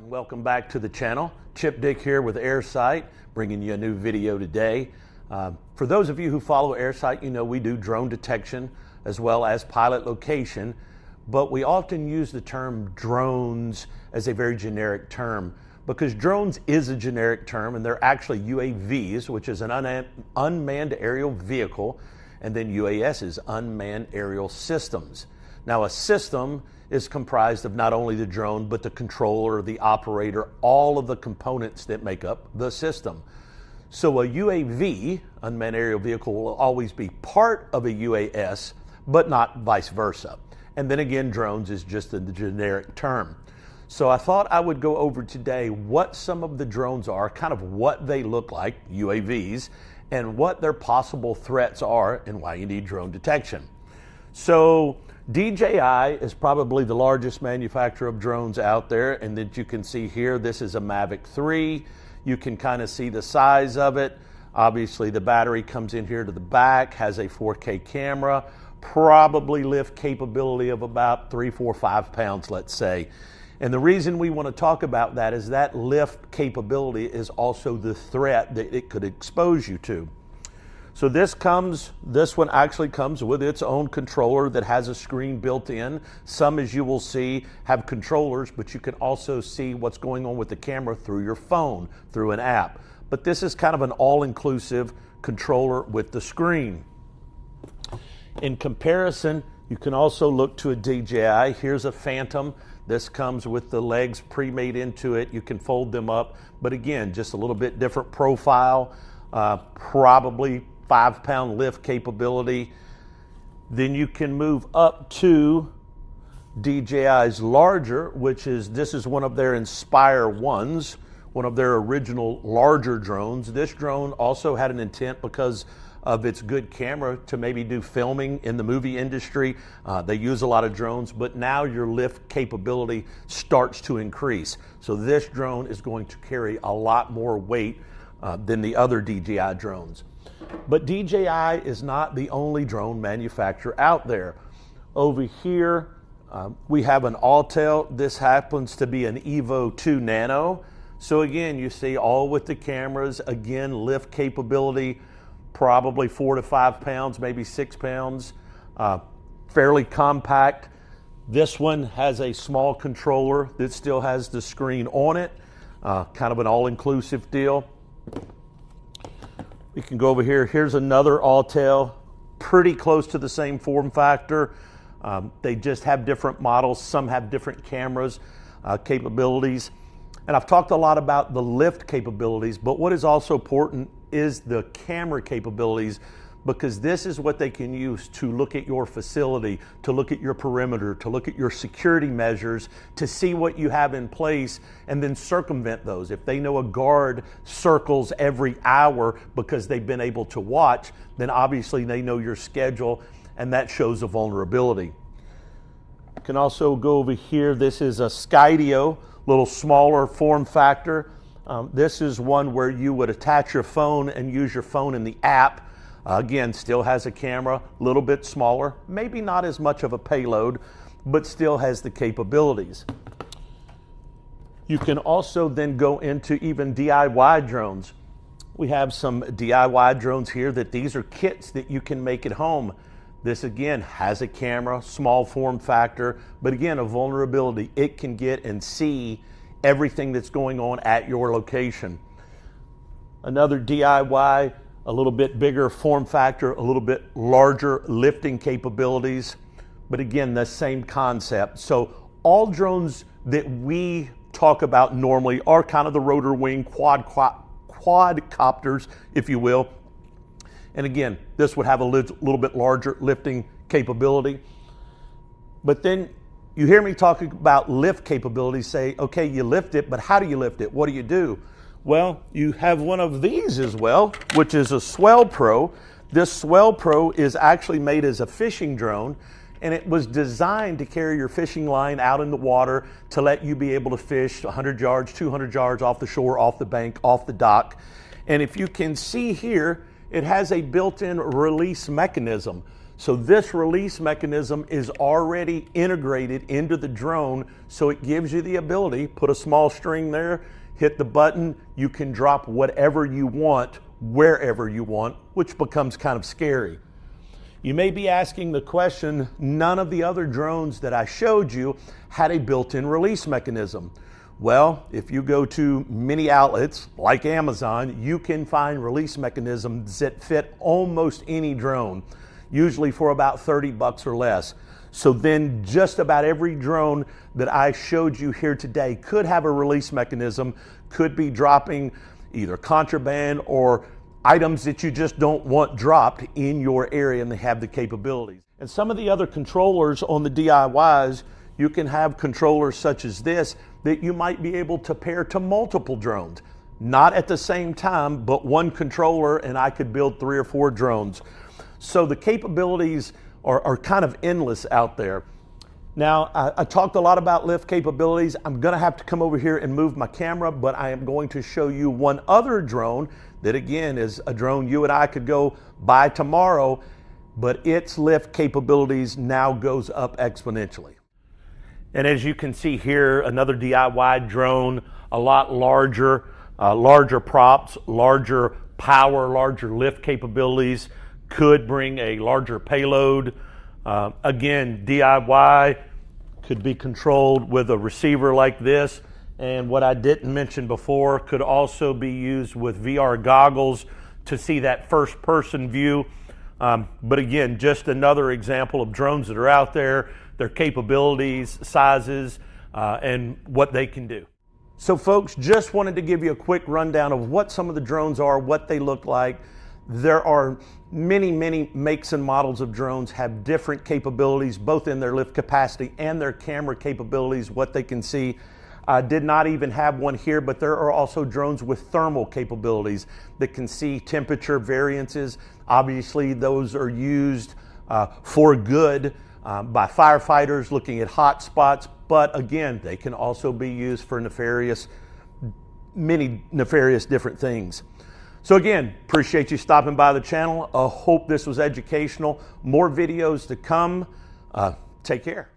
and welcome back to the channel. Chip Dick here with Airsight, bringing you a new video today. For those of you who follow Airsight, you know we do drone detection as well as pilot location, but we often use the term drones as a very generic term because drones is a generic term, and they're actually UAVs, which is an unmanned aerial vehicle, and then UAS is unmanned aerial systems. Now, a system is comprised of not only the drone, but the controller, the operator, all of the components that make up the system. So a UAV, unmanned aerial vehicle, will always be part of a UAS, but not vice versa. And then again, drones is just the generic term. So I thought I would go over today what some of the drones are, kind of what they look like, UAVs, and what their possible threats are and why you need drone detection. So DJI is probably the largest manufacturer of drones out there, and that you can see here, this is a Mavic 3. You can kind of see the size of it. Obviously the battery comes in here to the back, has a 4K camera, probably lift capability of about 3, 4, 5 pounds, let's say. And the reason we want to talk about that is that lift capability is also the threat that it could expose you to. So this one actually comes with its own controller that has a screen built in. Some, as you will see, have controllers, but you can also see what's going on with the camera through your phone, through an app. But this is kind of an all-inclusive controller with the screen. In comparison, you can also look to a DJI. Here's a Phantom. This comes with the legs pre-made into it. You can fold them up, but again, just a little bit different profile, probably 5-pound lift capability. Then you can move up to DJI's larger, this is one of their Inspire 1s, one of their original larger drones. This drone also had an intent because of its good camera to maybe do filming in the movie industry. They use a lot of drones, but now your lift capability starts to increase. So this drone is going to carry a lot more weight than the other DJI drones. But DJI is not the only drone manufacturer out there. Over here, we have an Autel. This happens to be an Evo 2 Nano. So again, you see all with the cameras, again, lift capability, probably 4 to 5 pounds, maybe 6 pounds, fairly compact. This one has a small controller that still has the screen on it, kind of an all-inclusive deal. We can go over here. Here's another Autel, pretty close to the same form factor. They just have different models. Some have different cameras, capabilities. And I've talked a lot about the lift capabilities, but what is also important is the camera capabilities, because this is what they can use to look at your facility, to look at your perimeter, to look at your security measures, to see what you have in place and then circumvent those. If they know a guard circles every hour because they've been able to watch, then obviously they know your schedule, and that shows a vulnerability. You can also go over here. This is a Skydio, little smaller form factor. This is one where you would attach your phone and use your phone in the app. Again, still has a camera, a little bit smaller, maybe not as much of a payload, but still has the capabilities. You can also then go into even DIY drones. We have some DIY drones here that these are kits that you can make at home. This again has a camera, small form factor, but again, a vulnerability. It can get and see everything that's going on at your location. Another DIY, a little bit bigger form factor, a little bit larger lifting capabilities, but again, the same concept. So all drones that we talk about normally are kind of the rotor wing quadcopters, if you will. And again, this would have a little bit larger lifting capability. But then you hear me talking about lift capabilities, say, okay, you lift it, but how do you lift it? What do you do? Well, you have one of these as well, which is a Swell Pro. This Swell Pro is actually made as a fishing drone, and it was designed to carry your fishing line out in the water to let you be able to fish 100 yards, 200 yards off the shore, off the bank, off the dock. And if you can see here, it has a built-in release mechanism. So this release mechanism is already integrated into the drone, so it gives you the ability, put a small string there, hit the button, you can drop whatever you want, wherever you want, which becomes kind of scary. You may be asking the question, none of the other drones that I showed you had a built-in release mechanism. Well, if you go to many outlets like Amazon, you can find release mechanisms that fit almost any drone, usually for about 30 bucks or less. So then just about every drone that I showed you here today could have a release mechanism, could be dropping either contraband or items that you just don't want dropped in your area, and they have the capabilities. And some of the other controllers on the DIYs, you can have controllers such as this that you might be able to pair to multiple drones. Not at the same time, but one controller and I could build 3 or 4 drones. So the capabilities are kind of endless out there. Now, I talked a lot about lift capabilities. I'm gonna have to come over here and move my camera, but I am going to show you one other drone that again is a drone you and I could go buy tomorrow, but its lift capabilities now goes up exponentially. And as you can see here, another DIY drone, a lot larger, larger props, larger power, larger lift capabilities, could bring a larger payload. Again, DIY could be controlled with a receiver like this. And what I didn't mention before, could also be used with VR goggles to see that first person view. But again, just another example of drones that are out there, their capabilities, sizes, and what they can do. So folks, just wanted to give you a quick rundown of what some of the drones are, what they look like. There are many makes and models of drones, have different capabilities, both in their lift capacity and their camera capabilities, what they can see. I did not even have one here, but there are also drones with thermal capabilities that can see temperature variances. Obviously, those are used for good by firefighters looking at hot spots, but again, they can also be used for many nefarious different things. So again, appreciate you stopping by the channel. I hope this was educational. More videos to come. Take care.